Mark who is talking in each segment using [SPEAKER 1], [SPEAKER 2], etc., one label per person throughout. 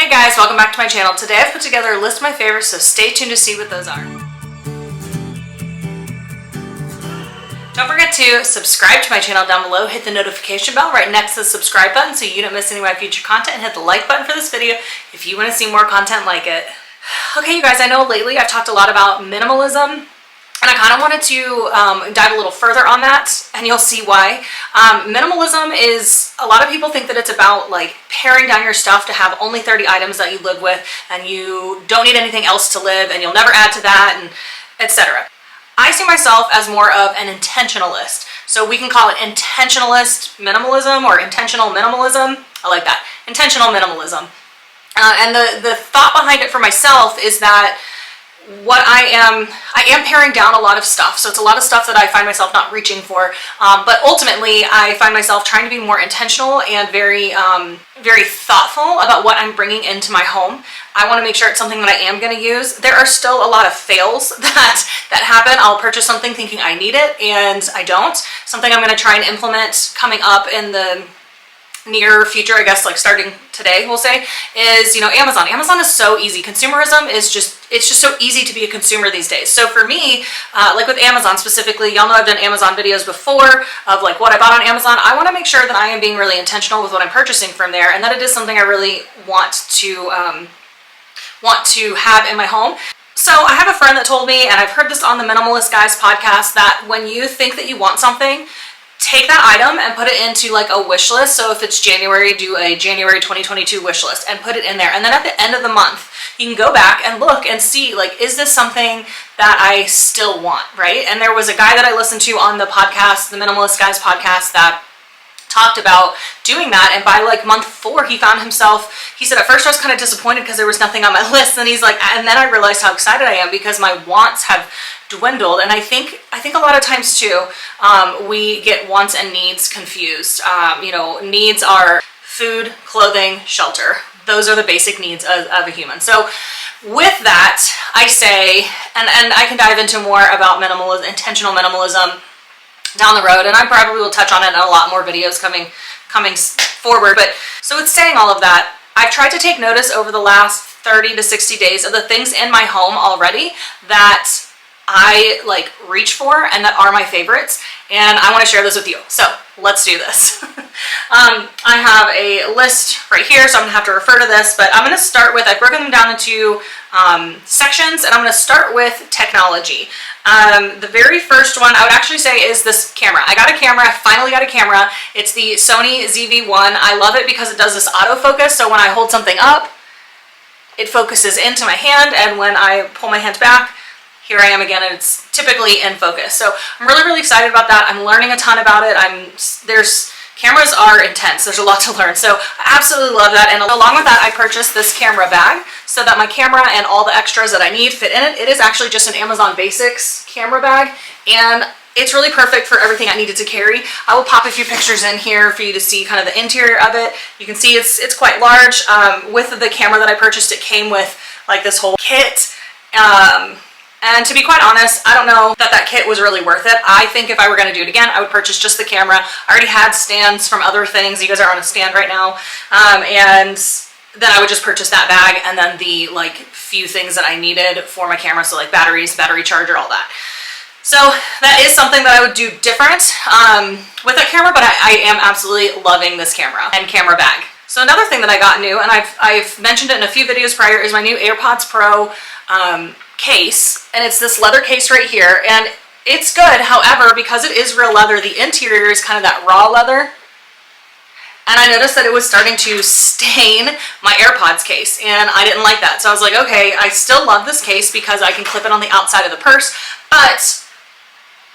[SPEAKER 1] Hey guys, welcome back to my channel. Today I've put together a list of my favorites, so stay tuned to see what those are. Don't forget to subscribe to my channel down below, hit the notification bell right next to the subscribe button so you don't miss any of my future content, and hit the like button for this video if you want to see more content like it. Okay you guys, I know lately I've talked a lot about minimalism, and I kind of wanted to dive a little further on that, and you'll see why. Minimalism is, a lot of people think that it's about like paring down your stuff to have only 30 items that you live with, and you don't need anything else to live, and you'll never add to that, and etc. I see myself as more of an intentionalist. So we can call it intentionalist minimalism or intentional minimalism. I like that. Intentional minimalism. And the thought behind it for myself is that what I am paring down a lot of stuff. So it's a lot of stuff that I find myself not reaching for. But ultimately, I find myself trying to be more intentional and very thoughtful about what I'm bringing into my home. I want to make sure it's something that I am going to use. There are still a lot of fails that happen. I'll purchase something thinking I need it and I don't. Something I'm going to try and implement coming up in the near future, I guess, like starting today, we'll say, is, Amazon. Amazon is so easy. Consumerism is it's just so easy to be a consumer these days. So for me, like with Amazon specifically, y'all know I've done Amazon videos before of like what I bought on Amazon. I want to make sure that I am being really intentional with what I'm purchasing from there, and that it is something I really want to have in my home. So I have a friend that told me, and I've heard this on the Minimalist Guys podcast, that when you think that you want something, take that item and put it into like a wish list. So if it's January, do a January 2022 wish list and put it in there. And then at the end of the month, you can go back and look and see, like, is this something that I still want, right? And there was a guy that I listened to on the podcast, the Minimalist Guys podcast, that talked about doing that, and by like month 4 he found himself, he said, at first I was kind of disappointed because there was nothing on my list, and he's like, and then I realized how excited I am because my wants have dwindled. And I think a lot of times too, we get wants and needs confused. Needs are food, clothing, shelter. Those are the basic needs of a human. So with that, I say, and I can dive into more about minimalism, intentional minimalism down the road, and I probably will touch on it in a lot more videos coming forward. But so with saying all of that, I've tried to take notice over the last 30 to 60 days of the things in my home already that I like reach for and that are my favorites, and I want to share those with you. So let's do this. I have a list right here, so I'm gonna have to refer to this, but I'm gonna start with, I've broken them down into sections, and I'm gonna start with technology. The very first one I would actually say is this camera. I got a camera, I finally got a camera. It's the Sony ZV-1. I love it because it does this autofocus, so when I hold something up, it focuses into my hand, and when I pull my hand back, here I am again, and it's typically in focus. So I'm really, really excited about that. I'm learning a ton about it. Cameras are intense. There's a lot to learn. So I absolutely love that. And along with that, I purchased this camera bag so that my camera and all the extras that I need fit in it. It is actually just an Amazon Basics camera bag, and it's really perfect for everything I needed to carry. I will pop a few pictures in here for you to see kind of the interior of it. You can see it's quite large. With the camera that I purchased, it came with like this whole kit. And to be quite honest, I don't know that kit was really worth it. I think if I were going to do it again, I would purchase just the camera. I already had stands from other things. You guys are on a stand right now. And then I would just purchase that bag and then the like few things that I needed for my camera. So like batteries, battery charger, all that. So that is something that I would do different with that camera, but I am absolutely loving this camera and camera bag. So another thing that I got new, and I've mentioned it in a few videos prior, is my new Airpods Pro case, and it's this leather case right here, and it's good. However, because it is real leather, the interior is kind of that raw leather, and I noticed that it was starting to stain my AirPods case, and I didn't like that. So I was like, okay, I still love this case because I can clip it on the outside of the purse, but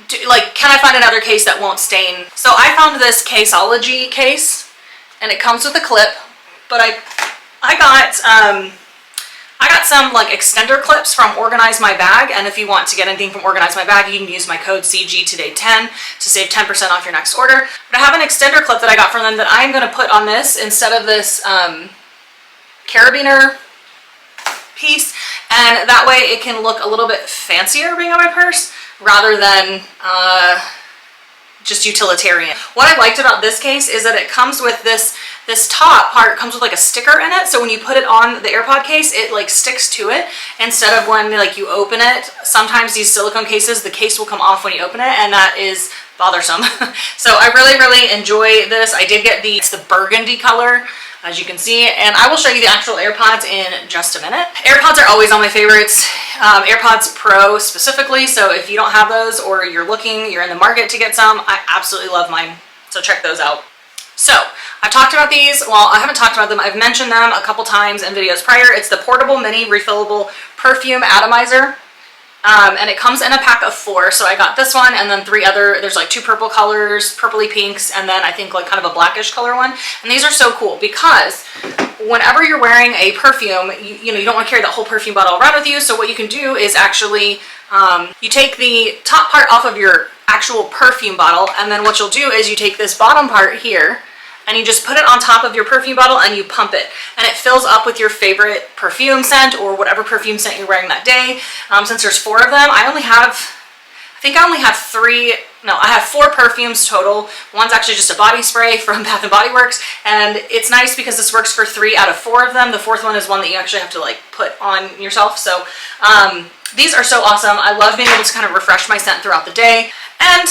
[SPEAKER 1] can I find another case that won't stain? So I found this Caseology case, and it comes with a clip, but I got some like extender clips from Organize My Bag, and if you want to get anything from Organize My Bag, you can use my code CGToday10 to save 10% off your next order. But I have an extender clip that I got from them that I'm going to put on this instead of this carabiner piece, and that way it can look a little bit fancier being on my purse rather than just utilitarian. What I liked about this case is that it comes with this this top part comes with like a sticker in it, so when you put it on the AirPod case, it like sticks to it instead of when like you open it. Sometimes these silicone cases, the case will come off when you open it, and that is bothersome. So I really enjoy this. I did get it's the burgundy color, as you can see, and I will show you the actual AirPods in just a minute. AirPods are always on my favorites, AirPods Pro specifically, so if you don't have those or you're in the market to get some, I absolutely love mine, so check those out. So I've talked about these. Well, I haven't talked about them. I've mentioned them a couple times in videos prior. It's the portable mini refillable perfume atomizer. And it comes in a pack of 4, so I got this one and then 3 other, there's like 2 purple colors, purpley pinks, and then I think like kind of a blackish color one. And these are so cool because whenever you're wearing a perfume, you know, you don't want to carry that whole perfume bottle around with you, so what you can do is actually, you take the top part off of your actual perfume bottle, and then what you'll do is you take this bottom part here, and you just put it on top of your perfume bottle and you pump it, and it fills up with your favorite perfume scent or whatever perfume scent you're wearing that day. Since there's 4 of them, I think I only have 3, no, I have 4 perfumes total. One's actually just a body spray from Bath & Body Works, and it's nice because this works for 3 out of 4 of them. The 4th one is one that you actually have to like put on yourself. So these are so awesome. I love being able to kind of refresh my scent throughout the day and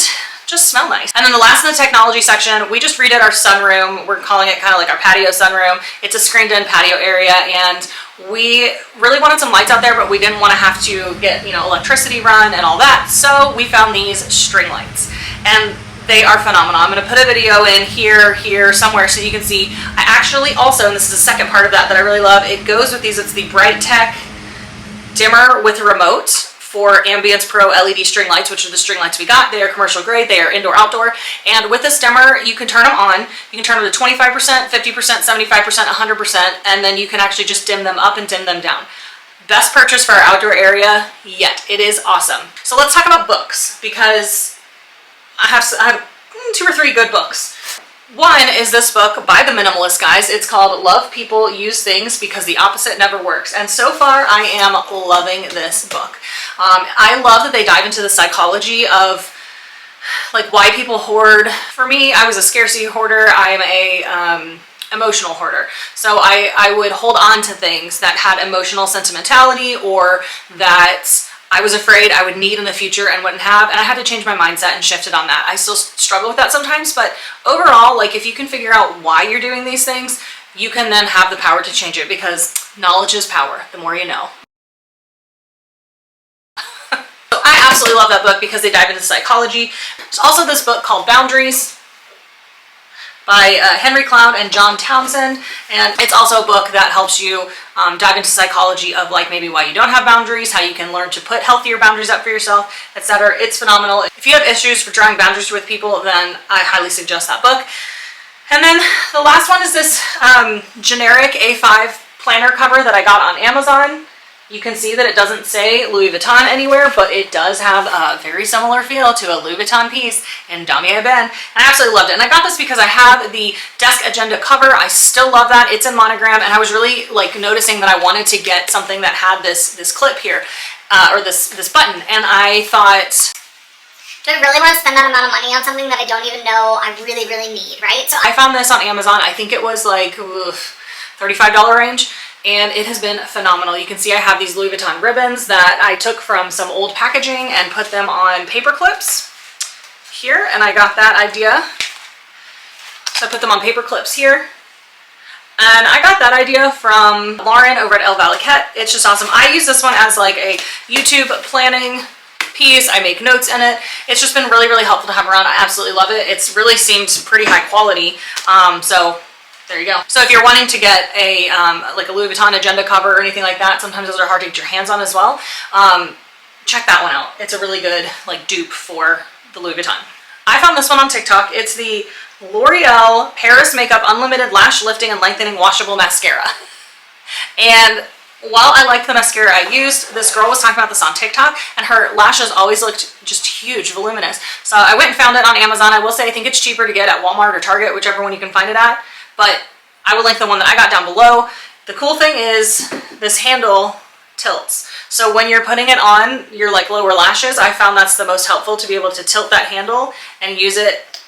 [SPEAKER 1] just smell nice. And then the last in the technology section, we just redid our sunroom. We're calling it kind of like our patio sunroom. It's a screened-in patio area, and we really wanted some lights out there, but we didn't want to have to get, you know, electricity run and all that. So we found these string lights, and they are phenomenal. I'm going to put a video in here, somewhere so you can see. I actually also, and this is the second part of that I really love, it goes with these. It's the Bright Tech dimmer with a remote for Ambience Pro LED string lights, which are the string lights we got. They are commercial grade, they are indoor outdoor, and with this dimmer you can turn them on. You can turn them to 25%, 50%, 75%, 100%, and then you can actually just dim them up and dim them down. Best purchase for our outdoor area yet. It is awesome. So let's talk about books, because I have 2 or 3 good books. One is this book by the Minimalist guys. It's called Love People, Use Things Because the Opposite Never Works. And so far, I am loving this book. I love that they dive into the psychology of like why people hoard. For me, I was a scarcity hoarder. I'm a emotional hoarder. So I would hold on to things that had emotional sentimentality or that I was afraid I would need in the future and wouldn't have, and I had to change my mindset and shift it on that. I still struggle with that sometimes, but overall, like if you can figure out why you're doing these things, you can then have the power to change it, because knowledge is power, the more you know. So I absolutely love that book because they dive into psychology. There's also this book called Boundaries by Henry Cloud and John Townsend, and it's also a book that helps you dive into psychology of like maybe why you don't have boundaries, how you can learn to put healthier boundaries up for yourself, etc. It's phenomenal. If you have issues for drawing boundaries with people, then I highly suggest that book. And then the last one is this generic A5 planner cover that I got on Amazon. You can see that it doesn't say Louis Vuitton anywhere, but it does have a very similar feel to a Louis Vuitton piece in Damier Ebene. And I absolutely loved it. And I got this because I have the desk agenda cover. I still love that. It's in monogram, and I was really like noticing that I wanted to get something that had this clip here, or this button. And I thought,
[SPEAKER 2] do I really want to spend that amount of money on something that I don't even know I really need, right?
[SPEAKER 1] So I found this on Amazon. I think it was like $35 range. And it has been phenomenal. You can see I have these Louis Vuitton ribbons that I took from some old packaging and put them on paper clips here, and I got that idea. So I put them on paper clips here. And I got that idea from Lauren over at El Valiquette. It's just awesome. I use this one as like a YouTube planning piece. I make notes in it. It's just been really helpful to have around. I absolutely love it. It's really seemed pretty high quality. So there you go. So if you're wanting to get a like a Louis Vuitton agenda cover or anything like that, sometimes those are hard to get your hands on as well. Check that one out. It's a really good like dupe for the Louis Vuitton. I found this one on TikTok. It's the L'Oreal Paris Makeup Unlimited Lash Lifting and Lengthening Washable Mascara. And while I liked the mascara I used, this girl was talking about this on TikTok, and her lashes always looked just huge, voluminous. So I went and found it on Amazon. I will say I think it's cheaper to get at Walmart or Target, whichever one you can find it at. But I will link the one that I got down below. The cool thing is this handle tilts. So when you're putting it on your like lower lashes, I found that's the most helpful, to be able to tilt that handle and use it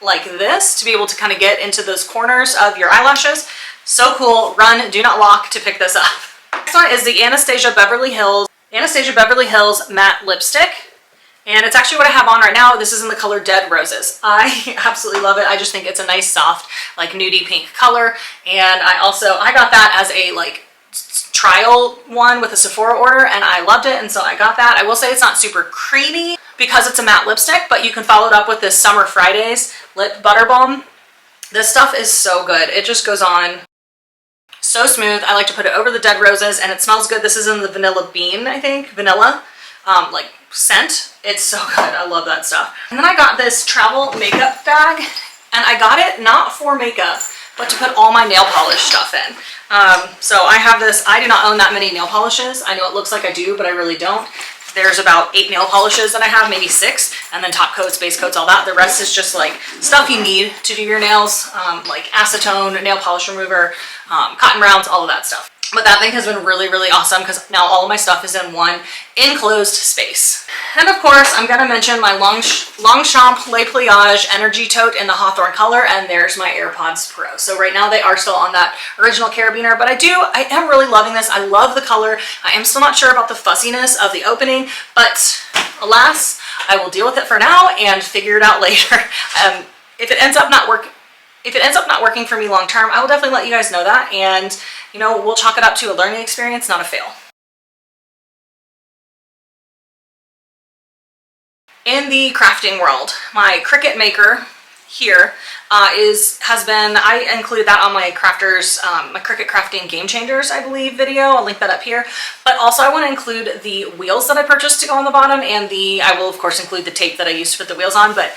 [SPEAKER 1] like this to be able to kind of get into those corners of your eyelashes. So cool. Run, do not walk to pick this up. Next one is the Anastasia Beverly Hills matte lipstick. And it's actually what I have on right now. This is in the color Dead Roses. I absolutely love it. I just think it's a nice, soft, like nudie pink color. And I got that as a like trial one with a Sephora order, and I loved it, and so I got that. I will say it's not super creamy because it's a matte lipstick, but you can follow it up with this Summer Fridays Lip Butter Balm. This stuff is so good. It just goes on so smooth. I like to put it over the Dead Roses, and it smells good. This is in the Vanilla Bean, I think. Vanilla, like scent. It's so good. I love that stuff. And then I got this travel makeup bag, and I got it not for makeup, but to put all my nail polish stuff in. So I have this. I do not own that many nail polishes. I know it looks like I do, but I really don't. There's about 8 nail polishes that I have, maybe 6, and then top coats, base coats, all that. The rest is just like stuff you need to do your nails, like acetone, nail polish remover, cotton rounds, all of that stuff. But that thing has been really, really awesome because now all of my stuff is in one enclosed space. And of course, I'm going to mention my Longchamp Pliage Energy Tote in the Hawthorn color, and there's my Airpods Pro. So right now they are still on that original carabiner, but I am really loving this. I love the color. I am still not sure about the fussiness of the opening, but alas, I will deal with it for now and figure it out later. If it ends up not working for me long term, I will definitely let you guys know that, and you know, we'll chalk it up to a learning experience, not a fail. In the crafting world, my Cricut Maker here I include that on my my Cricut Crafting Game Changers, I believe, video. I'll link that up here. But also I want to include the wheels that I purchased to go on the bottom, and I will of course include the tape that I used to put the wheels on, but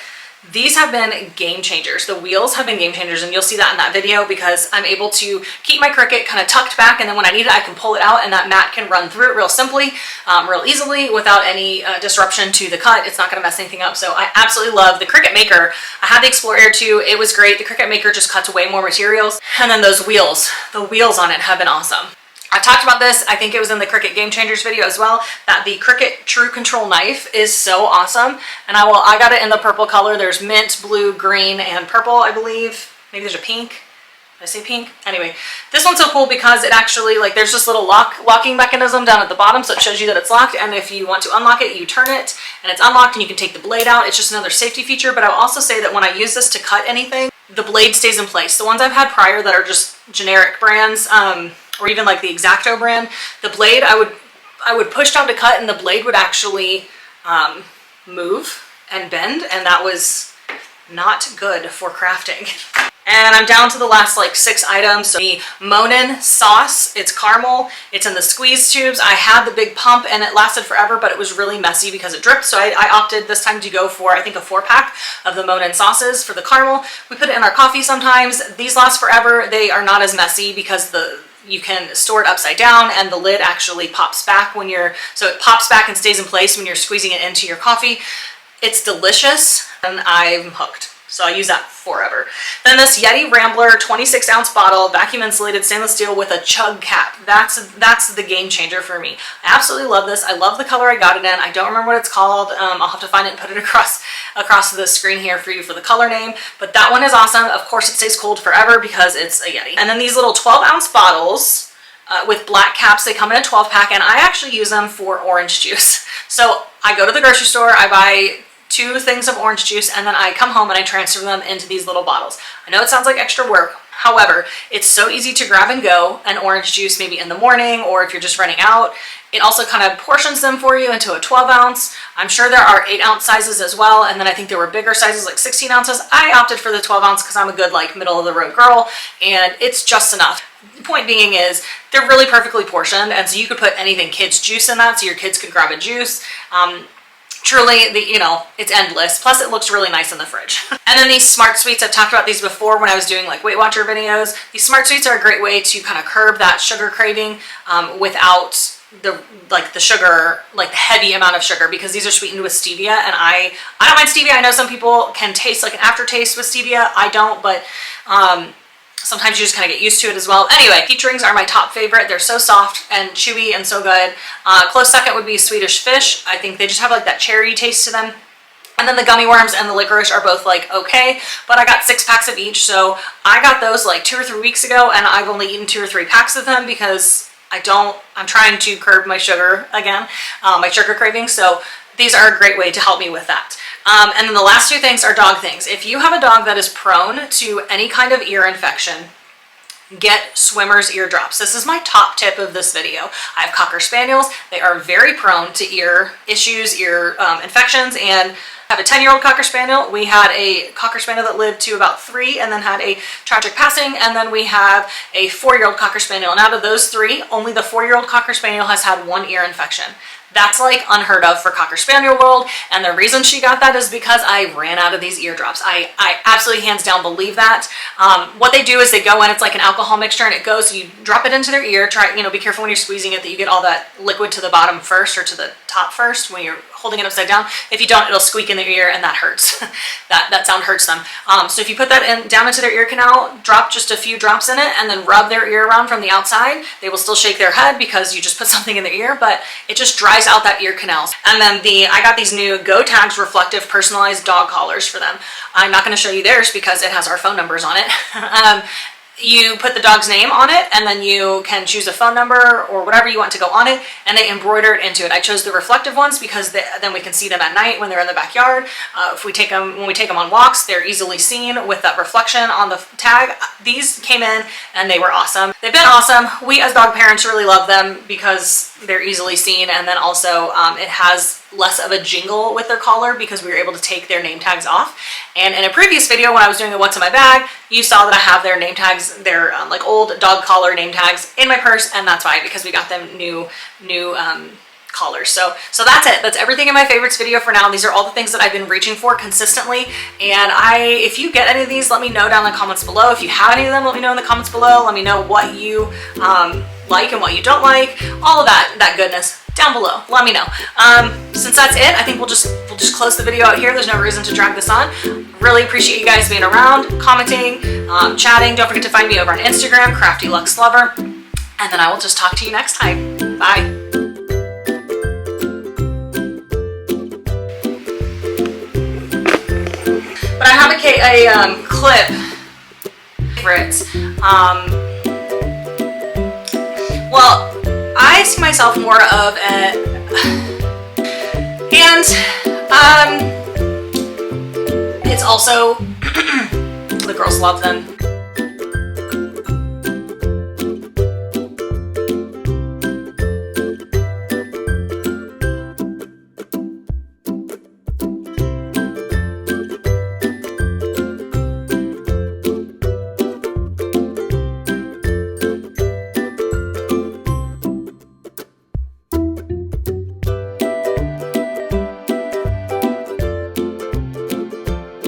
[SPEAKER 1] these have been game changers. The wheels have been game changers, and you'll see that in that video because I'm able to keep my Cricut kind of tucked back, and then when I need it, I can pull it out, and that mat can run through it real simply, real easily without any disruption to the cut. It's not going to mess anything up. So I absolutely love the Cricut Maker. I had the Explore Air 2. It was great. The Cricut Maker just cuts way more materials. And then those wheels, the wheels on it have been awesome. I talked about this, I think it was in the Cricut Game Changers video as well, that the Cricut TruControl knife is so awesome. And I got it in the purple color. There's mint, blue, green, and purple, I believe. Maybe there's a pink. Did I say pink? Anyway, this one's so cool because it actually, like, there's this little locking mechanism down at the bottom, so it shows you that it's locked, and if you want to unlock it, you turn it, and it's unlocked, and you can take the blade out. It's just another safety feature, but I'll also say that when I use this to cut anything, the blade stays in place. The ones I've had prior that are just generic brands, or even like the X-Acto brand, the blade I would push down to cut, and the blade would actually move and bend, and that was not good for crafting. And I'm down to the last like 6 items. So the Monin sauce, it's caramel, it's in the squeeze tubes. I had the big pump and it lasted forever, but it was really messy because it dripped. So I opted this time to go for, I think, a 4-pack of the Monin sauces for the caramel. We put it in our coffee sometimes. These last forever. They are not as messy because you can store it upside down, and the lid actually pops back so it pops back and stays in place when you're squeezing it into your coffee. It's delicious, and I'm hooked. So I use that forever. Then this Yeti Rambler 26-ounce bottle, vacuum insulated stainless steel with a chug cap. That's the game changer for me. I absolutely love this. I love the color I got it in. I don't remember what it's called. I'll have to find it and put it across the screen here for you for the color name. But that one is awesome. Of course, it stays cold forever because it's a Yeti. And then these little 12-ounce bottles with black caps. They come in a 12-pack, and I actually use them for orange juice. So I go to the grocery store, I buy 2 things of orange juice, and then I come home and I transfer them into these little bottles. I know it sounds like extra work. However, it's so easy to grab and go an orange juice maybe in the morning, or if you're just running out. It also kind of portions them for you into a 12-ounce. I'm sure there are 8-ounce sizes as well, and then I think there were bigger sizes like 16 ounces. I opted for the 12-ounce because I'm a good like middle of the road girl, and it's just enough. The point being is they're really perfectly portioned, and so you could put anything kids juice in that, so your kids could grab a juice. Truly, it's endless. Plus, it looks really nice in the fridge. And then these Smart Sweets, I've talked about these before when I was doing like Weight Watcher videos. These Smart Sweets are a great way to kind of curb that sugar craving without the sugar, like the heavy amount of sugar, because these are sweetened with stevia, and I don't mind stevia. I know some people can taste like an aftertaste with stevia. I don't, but sometimes you just kind of get used to it as well. Anyway, peach rings are my top favorite. They're so soft and chewy and so good. Close second would be Swedish Fish. I think they just have like that cherry taste to them. And then the gummy worms and the licorice are both like okay, but I got 6 packs of each, so I got those like 2 or 3 weeks ago, and I've only eaten 2 or 3 packs of them because I'm trying to curb my sugar again, my sugar cravings, so these are a great way to help me with that. And then the last 2 things are dog things. If you have a dog that is prone to any kind of ear infection, get swimmer's ear drops. This is my top tip of this video. I have Cocker Spaniels. They are very prone to ear issues, ear infections, and I have a 10-year-old Cocker Spaniel. We had a Cocker Spaniel that lived to about 3 and then had a tragic passing, and then we have a 4-year-old Cocker Spaniel. And out of those 3, only the 4-year-old Cocker Spaniel has had 1 ear infection. That's like unheard of for Cocker Spaniel world, and the reason she got that is because I ran out of these ear drops. I absolutely hands down believe that. What they do is they go in, it's like an alcohol mixture, and it goes, you drop it into their ear, try, be careful when you're squeezing it that you get all that liquid to the bottom first or to the top first when you're holding it upside down. If you don't, it'll squeak in their ear, and that hurts. that sound hurts them. So if you put that down into their ear canal, drop just a few drops in it, and then rub their ear around from the outside. They will still shake their head because you just put something in their ear, but it just dries out that ear canal. And then I got these new Go Tags reflective personalized dog collars for them. I'm not going to show you theirs because it has our phone numbers on it. You put the dog's name on it, and then you can choose a phone number or whatever you want to go on it, and they embroider it into it. I chose the reflective ones because then we can see them at night when they're in the backyard. When we take them on walks, they're easily seen with that reflection on the tag. These came in and they were awesome. They've been awesome. We as dog parents really love them because they're easily seen, and then also it has less of a jingle with their collar because we were able to take their name tags off. And in a previous video when I was doing the what's in my bag, you saw that I have their name tags, their like old dog collar name tags in my purse, and that's why, because we got them new collars. So that's it. That's everything in my favorites video for now. These are all the things that I've been reaching for consistently, and if you get any of these, let me know down in the comments below. If you have any of them, let me know in the comments below. Let me know what you like and what you don't like, all of that goodness down below. Let me know. Since that's it, I think we'll just close the video out here. There's no reason to drag this on. Really appreciate you guys being around, commenting, chatting. Don't forget to find me over on Instagram, Crafty Luxe Lover, and then I will just talk to you next time. Bye. But I have a clip favorites. Well, I see myself more of it's also the girls love them.